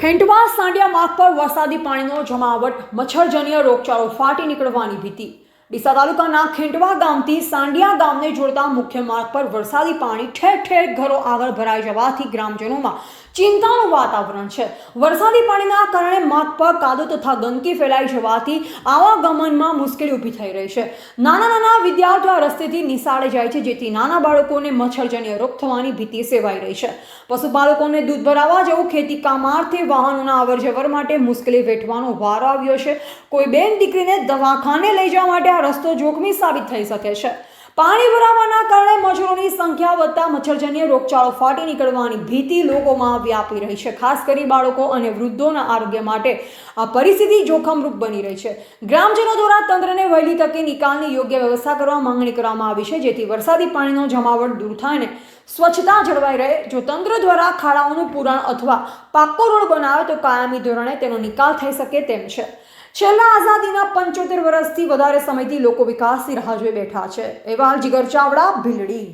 ખેંટવા સાંડિયા માર્ગ પર વરસાદી પાણીનો જમાવટ, મચ્છરજન્ય રોગચાળો ફાટી નીકળવાની ભીતિ। ડીસા તાલુકાના ખેંટવા ગામથી સાંડિયા ગામને જોડતા મુખ્ય માર્ગ પર વરસાદી પાણી ઠેર ઠેર ઘરો આગળ ભરાઈ જવાથી ગ્રામજનોમાં ચિંતાનું વાતાવરણ છે। વરસાદી પાણીના કારણે માર્ગ પર કાદવ તથા ગંદકી ફેલાઈ જવાથી આવાગમનમાં મુશ્કેલી ઊભી થઈ રહી છે। નાના નાના વિદ્યાર્થીઓ રસ્તેથી નિશાળે જાય છે, જેથી નાના બાળકોને મચ્છરજન્ય રોગ થવાની ભીતિ સેવાઈ રહી છે। પશુપાલકોને દૂધ ભરાવવા જવું, ખેતી કામાર્થે વાહનોના અવરજવર માટે મુશ્કેલી વેઠવાનો વારો આવ્યો છે। કોઈ બેન દીકરીને દવાખાને લઈ જવા માટે આ રસ્તો જોખમી સાબિત થઈ શકે છે। પાણી ભરાવાના કારણે મચ્છરોની સંખ્યા વધતા મચ્છરજન્ય રોગચાળો ફાટી નીકળવાની ભીતિ લોકોમાં વ્યાપી રહી છે। ખાસ કરી બાળકો અને વૃદ્ધોના આરોગ્ય માટે આ પરિસ્થિતિ જોખમરૂપ બની રહી છે। ગ્રામજનો દ્વારા તંત્રને વહેલી તકે નિકાલની યોગ્ય વ્યવસ્થા કરવા માંગણી કરવામાં આવી છે, જેથી વરસાદી પાણીનો જમાવટ દૂર થાય અને સ્વચ્છતા જળવાઈ રહે। જો તંત્ર દ્વારા ખાડાઓનું પુરાણ અથવા પાક્કો રોડ બનાવે તો કાયમી ધોરણે તેનો નિકાલ થઈ શકે તેમ છે। છેલ્લા આઝાદીના 75 વર્ષથી વધારે સમયથી લોકો વિકાસની રાહ જોઈ બેઠા છે। એવા જીગર ચાવડા, ભીલડી।